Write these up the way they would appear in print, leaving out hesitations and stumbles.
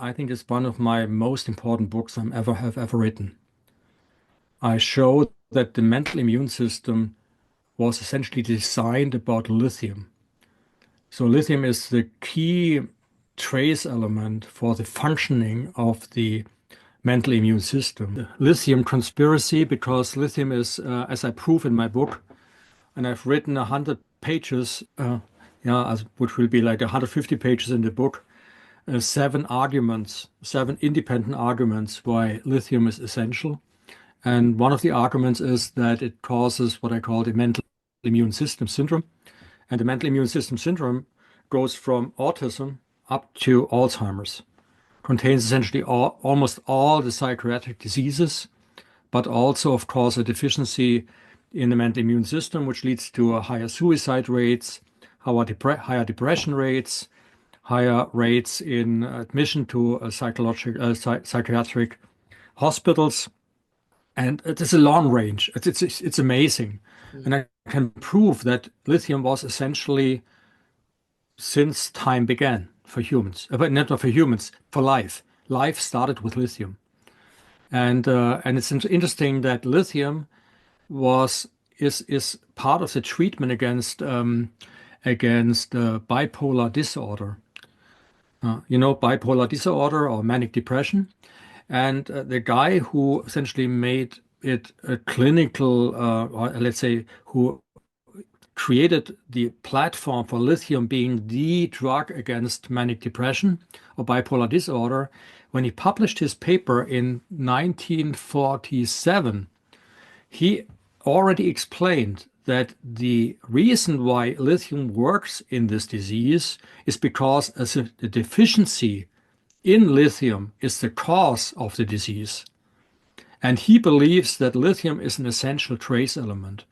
I think it's one of my most important books I have ever written. I show that the mental immune system was essentially designed about lithium. So lithium is the key trace element for the functioning of the mental immune system. The lithium conspiracy, because lithium is, as I prove in my book, and I've written 100 pages, which will be like 150 pages in the book, seven independent arguments why lithium is essential. And one of the arguments is that it causes what I call the mental immune system syndrome. And the mental immune system syndrome goes from autism up to Alzheimer's, contains essentially almost all the psychiatric diseases, but also, of course, a deficiency in the mental immune system, which leads to higher suicide rates, higher depression rates, higher rates in admission to psychiatric hospitals. And it is a long range. It's amazing. And I can prove that lithium was essentially, since time began for humans, but not for humans, for life. Life started with lithium. And it's interesting that lithium is part of the treatment against bipolar disorder. Bipolar disorder or manic depression. And the guy who essentially made it a clinical, or let's say, who created the platform for lithium being the drug against manic depression or bipolar disorder, when he published his paper in 1947, he already explained that the reason why lithium works in this disease is because the deficiency in lithium is the cause of the disease. And he believes that lithium is an essential trace element.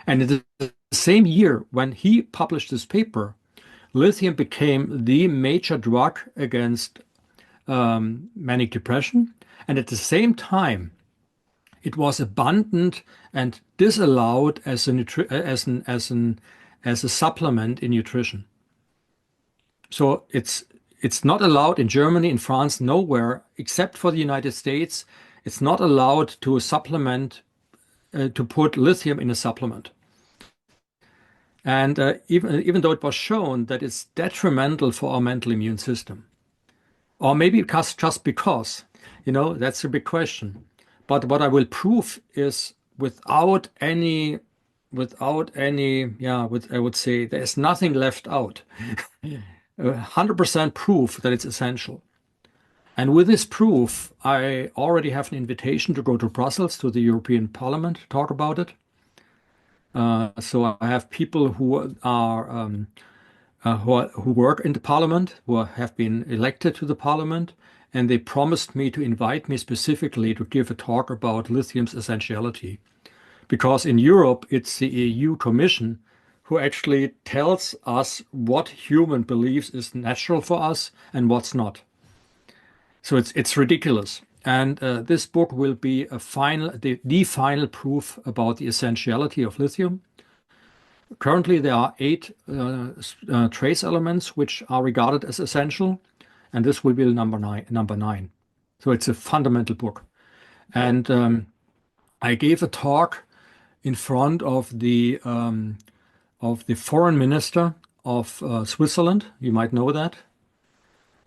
And in the same year when he published this paper, lithium became the major drug against manic depression. And at the same time, it was abandoned and disallowed as a supplement in nutrition. So it's not allowed in Germany, in France, nowhere except for the United States. It's not allowed to supplement, to put lithium in a supplement. And even though it was shown that it's detrimental for our mental immune system, or maybe just because, that's a big question. But what I will prove is I would say there's nothing left out. 100% proof that it's essential. And with this proof, I already have an invitation to go to Brussels, to the European Parliament, to talk about it. So I have people who work in the Parliament, who have been elected to the Parliament, and they promised me to invite me specifically to give a talk about lithium's essentiality. Because in Europe, it's the EU Commission who actually tells us what human believes is natural for us and what's not. So it's ridiculous. And this book will be the final proof about the essentiality of lithium. Currently, there are 8 trace elements which are regarded as essential, and this will be number 9. So it's a fundamental book. And I gave a talk in front of the foreign minister of Switzerland. You might know that.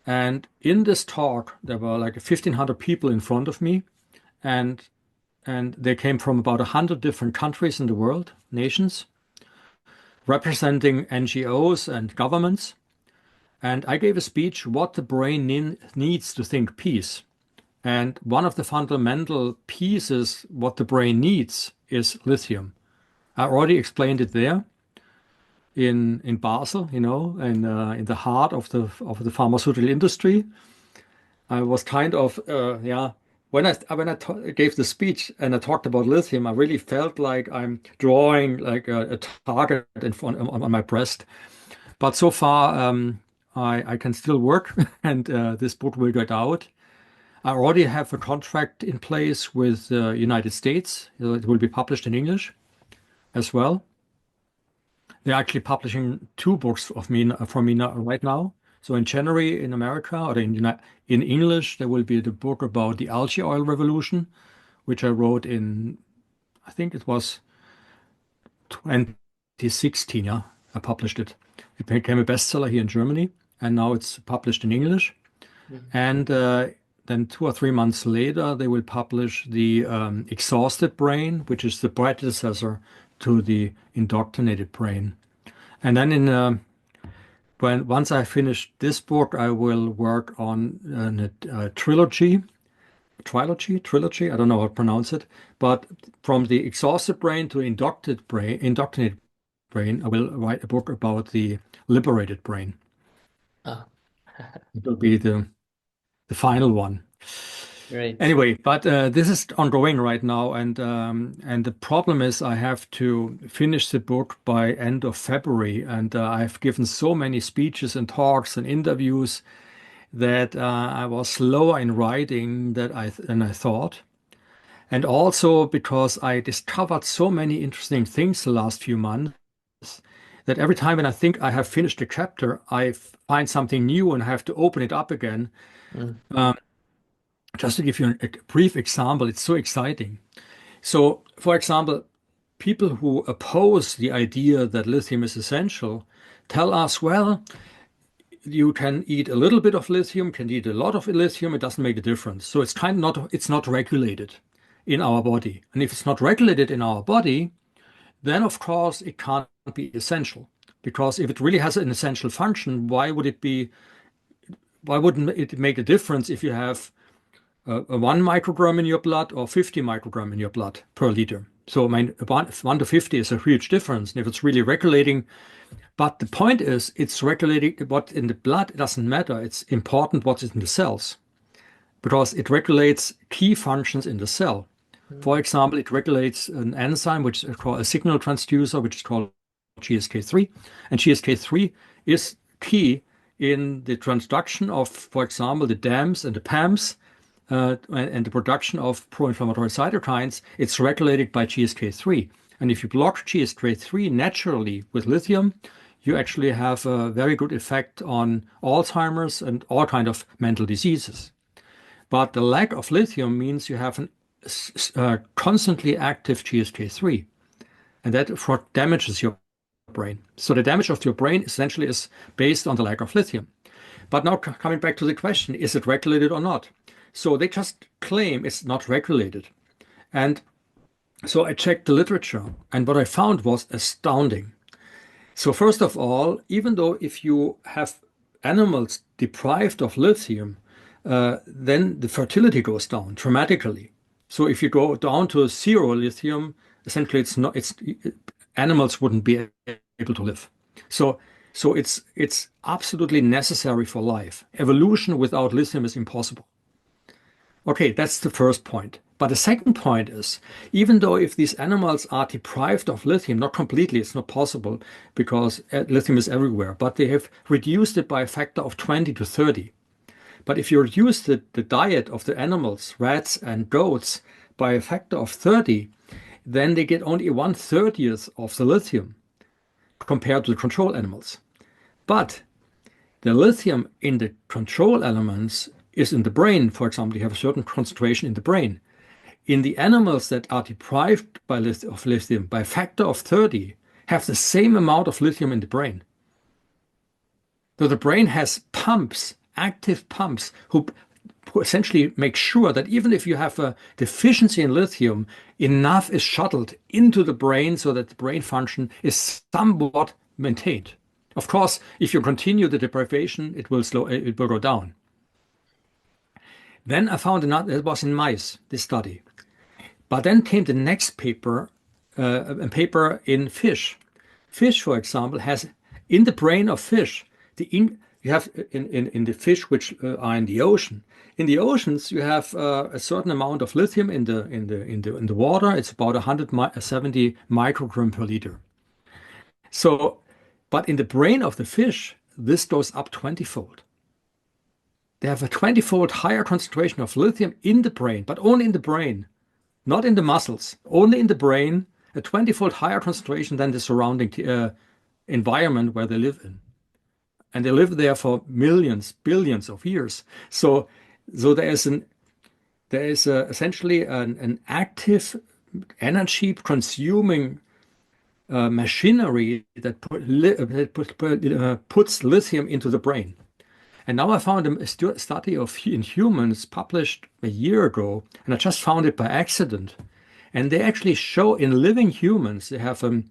And in this talk, there were like 1,500 people in front of me, and they came from about 100 different countries in the world, nations, representing NGOs and governments. And I gave a speech, what the brain needs to think peace. And one of the fundamental pieces, what the brain needs, is lithium. I already explained it there in Basel, in the heart of the pharmaceutical industry. I was kind of, when I gave the speech and I talked about lithium, I really felt like I'm drawing like a target in front on my breast. But so far, I can still work, and this book will get out. I already have a contract in place with the United States. It will be published in English as well. They're actually publishing 2 books from me right now. So in January in America, or in English, there will be the book about the algae oil revolution, which I wrote in, I think it was 2016. Yeah, I published it. It became a bestseller here in Germany, and now it's published in English. Mhm. And then 2 or 3 months later, they will publish the exhausted brain, which is the predecessor to the indoctrinated brain. And then once I finish this book, I will work on a trilogy. I don't know how to pronounce it, but from the exhausted brain to indoctrinated brain, I will write a book about the liberated brain. Ah, It will be the final one. great. Anyway, but this is ongoing right now, and the problem is I have to finish the book by end of February, and I've given so many speeches and talks and interviews that I was slower in writing than I thought, and also because I discovered so many interesting things the last few months that every time when I think I have finished a chapter, I find something new and have to open it up again. Mm. Um, just to give you a brief example, it's so exciting. So, for example, people who oppose the idea that lithium is essential tell us, well, you can eat a little bit of lithium, can eat a lot of lithium, it doesn't make a difference. So it's not regulated in our body. And if it's not regulated in our body, then of course it can't be essential. Because if it really has an essential function, why wouldn't it make a difference if you have a 1 microgram in your blood or 50 microgram in your blood per liter? So I mean, 1 to 50 is a huge difference. And if it's really regulating, but the point is, it's regulating what in the blood. It doesn't matter. It's important what's in the cells because it regulates key functions in the cell. Mm. For example, it regulates an enzyme which is called a signal transducer, which is called GSK3. And GSK3 is key in the transduction of, for example, the DAMs and the PAMs and the production of pro-inflammatory cytokines. It's regulated by GSK3. And if you block GSK3 naturally with lithium, you actually have a very good effect on Alzheimer's and all kinds of mental diseases. But the lack of lithium means you have a constantly active GSK3, and that damages your brain. So the damage of your brain essentially is based on the lack of lithium. But now coming back to the question, is it regulated or not? So they just claim it's not regulated. And so I checked the literature, and what I found was astounding. So first of all, even though if you have animals deprived of lithium, then the fertility goes down dramatically. So if you go down to 0 lithium, essentially animals wouldn't be able to live. So it's absolutely necessary for life. Evolution without lithium is impossible. Okay, that's the first point. But the second point is, even though if these animals are deprived of lithium, not completely, it's not possible because lithium is everywhere, but they have reduced it by a factor of 20 to 30. But if you reduce the diet of the animals, rats and goats, by a factor of 30, then they get only 1/30th of the lithium compared to the control animals. But the lithium in the control elements is in the brain. For example, you have a certain concentration in the brain. In the animals that are deprived of lithium by a factor of 30, have the same amount of lithium in the brain. So the brain has pumps, active pumps, who essentially make sure that even if you have a deficiency in lithium, enough is shuttled into the brain so that the brain function is somewhat maintained. Of course, if you continue the deprivation, it will go down. Then I found another, it was in mice, this study. But then came the next paper, a paper in fish. Fish, for example, has in the brain of fish, you have in the fish which are in the ocean. In the oceans, you have a certain amount of lithium in the water. It's about 170 microgram per liter. So, but in the brain of the fish, this goes up 20-fold. They have a 20-fold higher concentration of lithium in the brain, but only in the brain, not in the muscles, only in the brain, a 20-fold higher concentration than the surrounding environment where they live in. and they live there for millions, billions of years. So there is essentially an active energy consuming machinery that puts lithium into the brain. And now I found a study in humans published a year ago, and I just found it by accident. And they actually show in living humans, they have a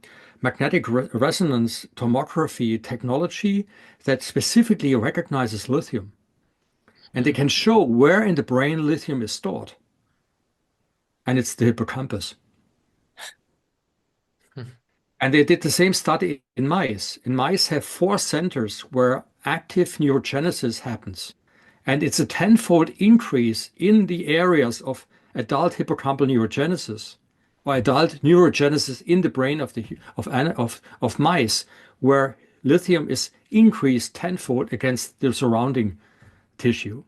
magnetic resonance tomography technology that specifically recognizes lithium. And they can show where in the brain lithium is stored. And it's the hippocampus. And they did the same study in mice. And mice have 4 centers where active neurogenesis happens. And it's a 10-fold increase in the areas of adult hippocampal neurogenesis or adult neurogenesis in the brain of mice, where lithium is increased 10-fold against the surrounding tissue.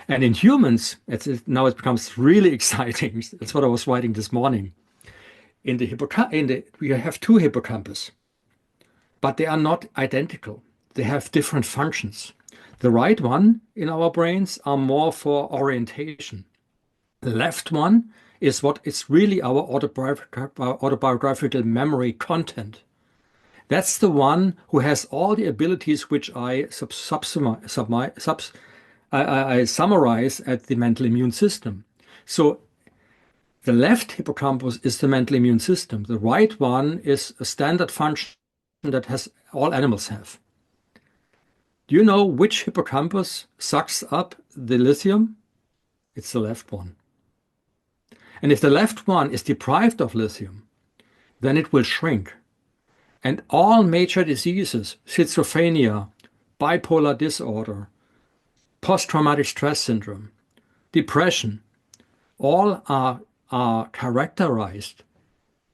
And in humans, now it becomes really exciting. That's what I was writing this morning. We have 2 hippocampus, but they are not identical. They have different functions. The right one in our brains are more for orientation. The left one is what is really our autobiographical memory content. That's the one who has all the abilities which I summarize at the mental immune system. So the left hippocampus is the mental immune system. The right one is a standard function that all animals have. Do you know which hippocampus sucks up the lithium? It's the left one. And if the left one is deprived of lithium, then it will shrink. And all major diseases, schizophrenia, bipolar disorder, post-traumatic stress syndrome, depression, all are characterized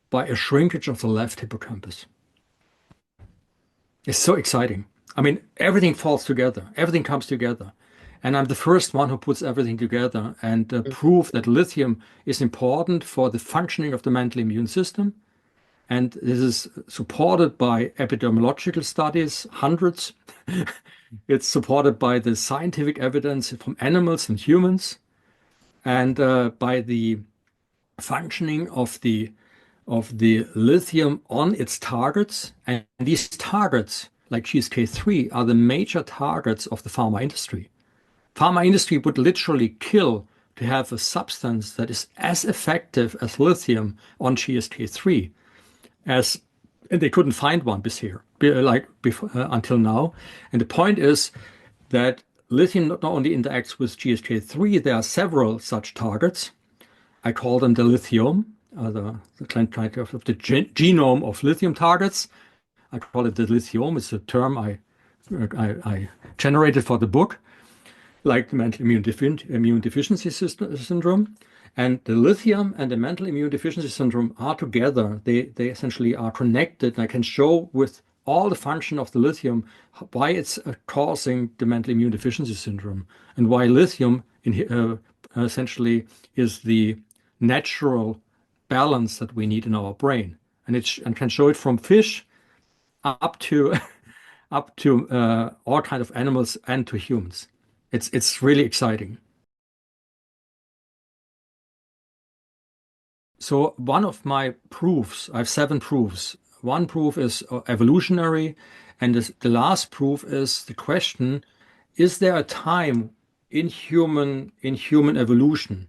by a shrinkage of the left hippocampus. It's so exciting. I mean, everything falls together, everything comes together. And I'm the first one who puts everything together and prove that lithium is important for the functioning of the mental immune system. And this is supported by epidemiological studies, hundreds. It's supported by the scientific evidence from animals and humans, and by the functioning of the lithium on its targets. And these targets, like GSK3, are the major targets of the pharma industry. Pharma industry would literally kill to have a substance that is as effective as lithium on GSK3, and they couldn't find one until now. And the point is that lithium not only interacts with GSK3, there are several such targets. I call them the lithium, the kind of the genome of lithium targets. I call it the lithium. It's a term I generated for the book, like the mental immune deficiency syndrome. And the lithium and the mental immune deficiency syndrome are together. They essentially are connected. And I can show with all the function of the lithium why it's causing the mental immune deficiency syndrome, and why lithium essentially is the natural balance that we need in our brain. And can show it from fish up to all kinds of animals and to humans. It's really exciting. So one of my proofs, I have 7 proofs. One proof is evolutionary, and the last proof is the question: is there a time in human evolution?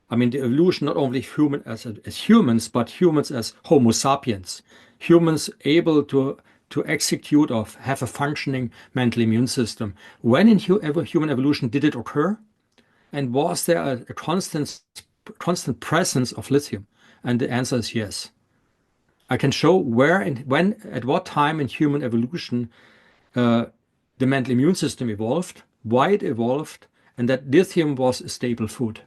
I mean, the evolution not only human as humans, but humans as Homo sapiens, humans able to execute or have a functioning mental immune system. When in human evolution did it occur? And was there a constant presence of lithium? And the answer is yes. I can show where and when, at what time in human evolution the mental immune system evolved, why it evolved, and that lithium was a staple food.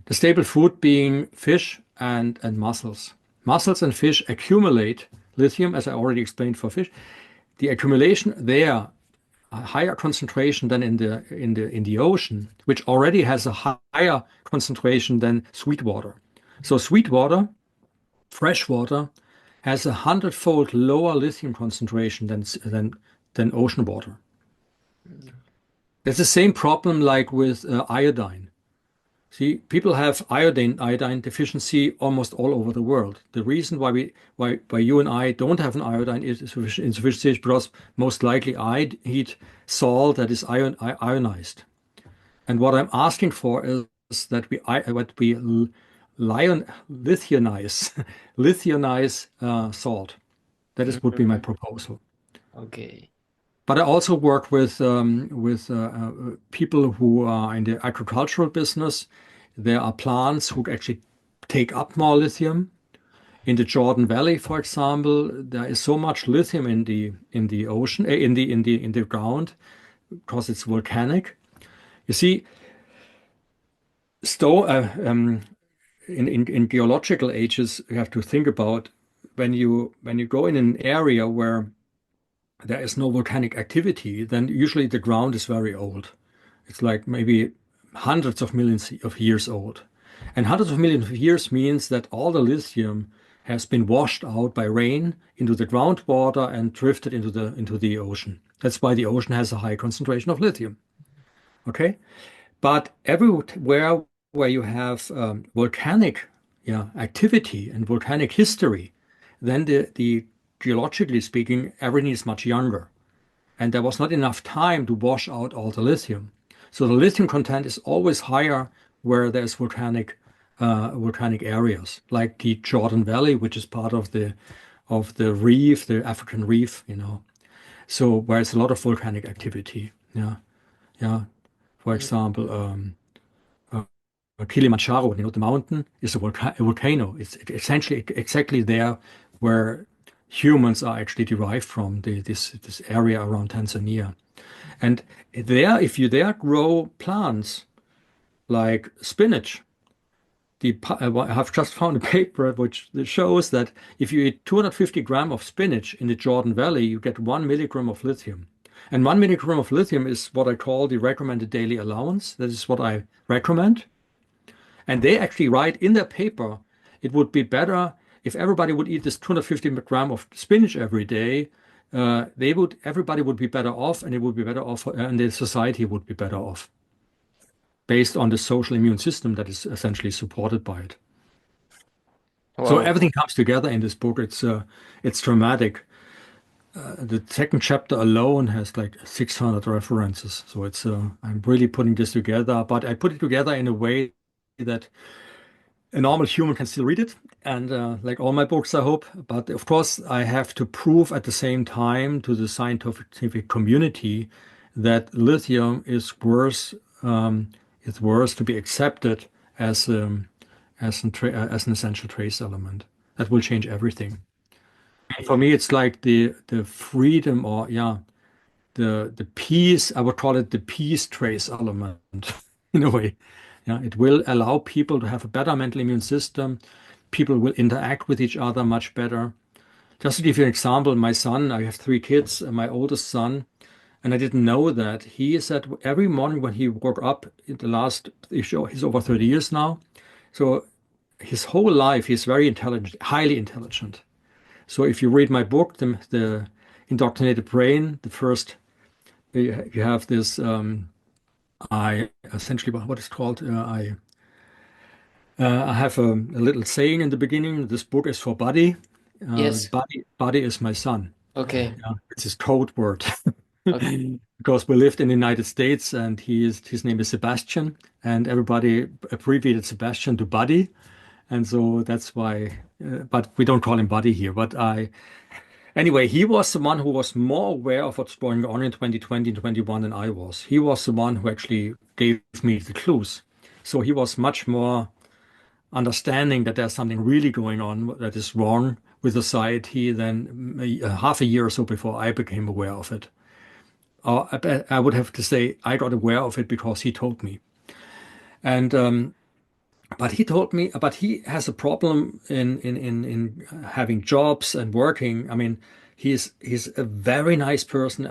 The staple food being fish and mussels. Mussels and fish accumulate lithium, as I already explained for fish. The accumulation there, a higher concentration than in the ocean, which already has a higher concentration than sweet water. So sweet water, fresh water, has 100-fold lower lithium concentration than than ocean water. Mm. It's the same problem like with iodine. See, people have iodine deficiency almost all over the world. The reason why you and I don't have an iodine insufficiency is because most likely I eat salt that is ionized. And what I'm asking for is that we lithionize salt. That is would be my proposal. Okay. But I also work with people who are in the agricultural business. There are plants who actually take up more lithium. In the Jordan Valley, for example, there is so much lithium in the ocean, in the ground, because it's volcanic. You see, in geological ages, you have to think about when you go in an area where there is no volcanic activity, then usually the ground is very old. It's like maybe hundreds of millions of years old. And hundreds of millions of years means that all the lithium has been washed out by rain into the groundwater and drifted into the ocean. That's why the ocean has a high concentration of lithium. Okay? But everywhere where you have volcanic activity and volcanic history, then the geologically speaking, everything is much younger. And there was not enough time to wash out all the lithium. So the lithium content is always higher where there's volcanic areas, like the Jordan Valley, which is part of the reef, the African reef, So where it's a lot of volcanic activity. Yeah. Yeah. For example, Kilimanjaro, the mountain is a volcano. It's essentially exactly there where humans are actually derived from, this area around Tanzania. And there, if you there grow plants like spinach, I have just found a paper which shows that if you eat 250 grams of spinach in the Jordan Valley, you get 1 milligram of lithium. And 1 milligram of lithium is what I call the recommended daily allowance. That is what I recommend. And they actually write in their paper, it would be better if everybody would eat this 250 grams of spinach every day. Everybody would be better off, and it would be better off, and the society would be better off, based on the social immune system that is essentially supported by it. So Wow. everything comes together in this book. It's dramatic. The second chapter alone has like 600 references. So I'm really putting this together, but I put it together in a way that a normal human can still read it, and like all my books, I hope. But of course, I have to prove at the same time to the scientific community that lithium is worth to be accepted as an essential trace element. That will change everything. For me, it's like the freedom, or the peace. I would call it the peace trace element in a way. Yeah, it will allow people to have a better mental immune system. People will interact with each other much better. Just to give you an example, my son, I have 3 kids, my oldest son, and I didn't know that. He said every morning when he woke up, he's over 30 years now. So his whole life, he's very intelligent, highly intelligent. So if you read my book, the Indoctrinated Brain, the first, you have this, I essentially, what is called, I have a little saying in the beginning. This book is for Buddy. Yes. Buddy is my son. Okay. Yeah, it's his code word. Okay. Because we lived in the United States, and his name is Sebastian, and everybody abbreviated Sebastian to Buddy. And so that's why, but we don't call him Buddy here. Anyway, he was the one who was more aware of what's going on in 2020 and 21 than I was. He was the one who actually gave me the clues. So he was much more understanding that there's something really going on that is wrong with society than half a year or so before I became aware of it. Or I would have to say I got aware of it because he told me. And but he has a problem in having jobs and working. I mean, he's a very nice person.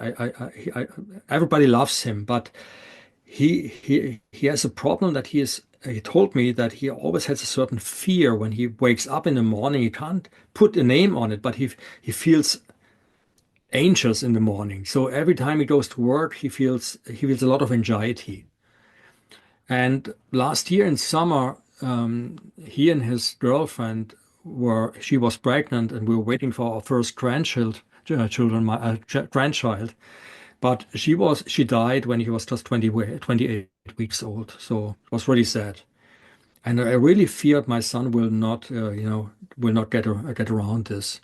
Everybody loves him, but he has a problem that he told me that he always has a certain fear when he wakes up in the morning. He can't put a name on it, but he feels anxious in the morning. So every time he goes to work, he feels a lot of anxiety. And last year in summer, he and his girlfriend she was pregnant, and we were waiting for our first grandchild. But she died when he was just 28 weeks old. So it was really sad. And I really feared my son will not get around this.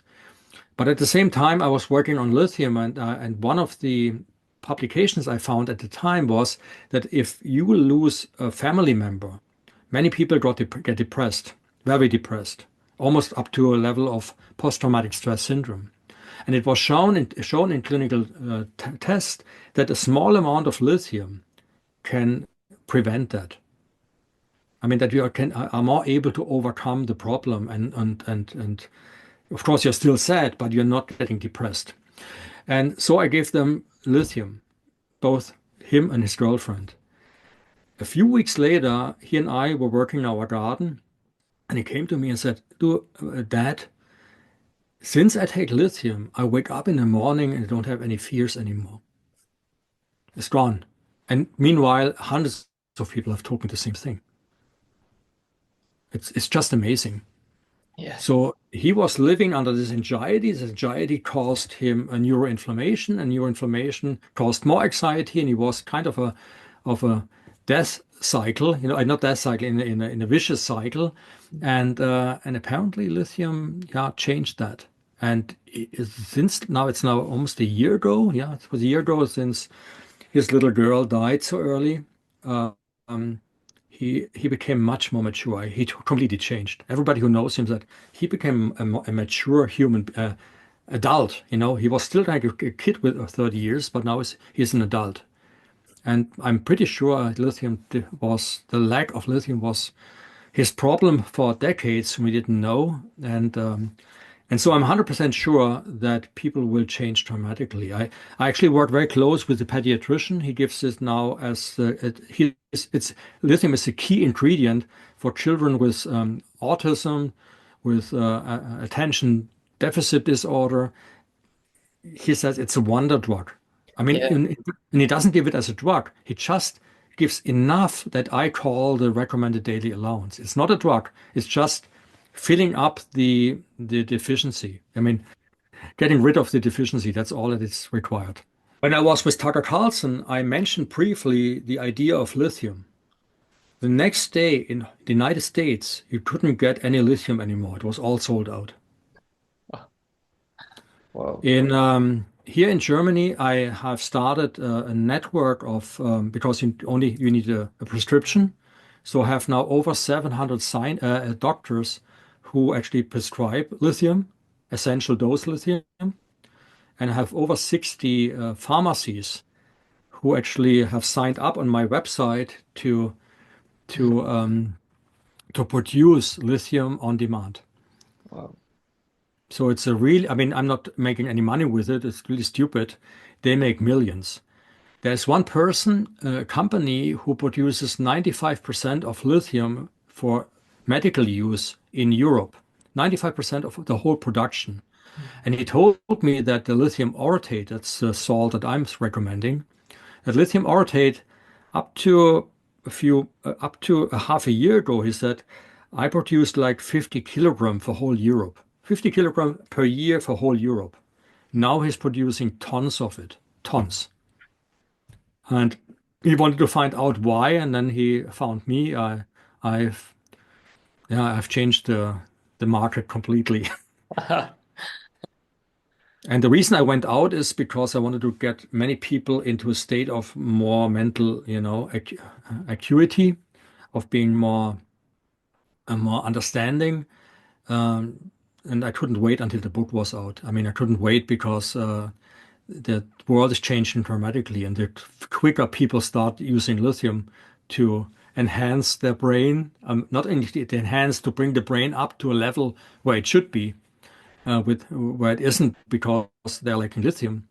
But at the same time, I was working on lithium, and one of the publications I found at the time was that if you will lose a family member, many people get depressed, very depressed, almost up to a level of post-traumatic stress syndrome. And it was shown in clinical tests that a small amount of lithium can prevent that. I mean, that are more able to overcome the problem, and of course you're still sad, but you're not getting depressed. And so I gave them lithium, both him and his girlfriend. A few weeks later, he and I were working in our garden, and he came to me and said, Dad, since I take lithium, I wake up in the morning and I don't have any fears anymore. It's gone. And meanwhile, hundreds of people have told me the same thing. It's just amazing. Yes. So he was living under this anxiety. This anxiety caused him a neuroinflammation, and neuroinflammation caused more anxiety, and he was kind of a death cycle, not death cycle, in a vicious cycle, and apparently lithium, changed that. And since now, it's now almost a year ago. Yeah, it was a year ago since his little girl died so early. Um, he became much more mature. He completely changed. Everybody who knows him said he became a mature human adult. He was still like a kid with 30 years, but now he's an adult. And I'm pretty sure the lack of lithium was his problem for decades. We didn't know, and so I'm 100% sure that people will change dramatically. I actually work very close with the pediatrician. He gives it now as lithium is a key ingredient for children with autism, with attention deficit disorder. He says it's a wonder drug. I mean, Yeah. and he doesn't give it as a drug. He just gives enough that I call the recommended daily allowance. It's not a drug. It's just filling up the deficiency. I mean, getting rid of the deficiency, that's all that is required. When I was with Tucker Carlson, I mentioned briefly the idea of lithium. The next day in the United States, you couldn't get any lithium anymore. It was all sold out. Wow. Here in Germany, I have started a network of because you need a prescription. So I have now over 700 doctors who actually prescribe lithium, essential dose lithium, and I have over 60 pharmacies who actually have signed up on my website to produce lithium on demand. Wow. So I mean, I'm not making any money with it. It's really stupid. They make millions. There's one person, a company, who produces 95% of lithium for medical use in Europe, 95% of the whole production. And he told me that the lithium orotate, that's the salt that I'm recommending, that lithium orotate up to a half a year ago, he said, I produced like 50 kilogram for whole Europe, 50 kilogram per year for whole Europe. Now he's producing tons of it, tons. And he wanted to find out why, and then he found me. I've changed the market completely. And the reason I went out is because I wanted to get many people into a state of more mental, acuity, of being more understanding. And I couldn't wait until the book was out. I mean, I couldn't wait because the world is changing dramatically, and the quicker people start using lithium to enhance their brain, not only to enhance, to bring the brain up to a level where it should be, where it isn't because they're lacking lithium,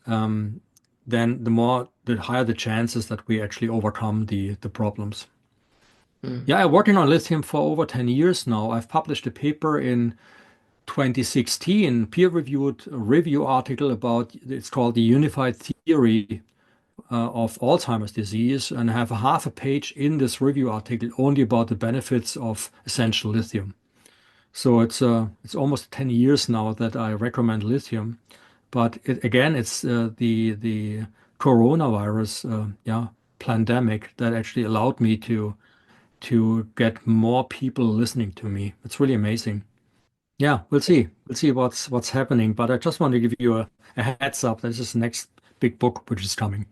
then the higher the chances that we actually overcome the problems. Mm. Yeah, I'm working on lithium for over 10 years now. I've published a paper in 2016 peer-reviewed review article about, it's called the Unified Theory of Alzheimer's disease, and I have a half a page in this review article only about the benefits of essential lithium. So it's almost 10 years now that I recommend lithium, but again, it's the coronavirus pandemic that actually allowed me to get more people listening to me. It's really amazing. Yeah, we'll see. We'll see what's happening. But I just want to give you a heads up. This is the next big book which is coming.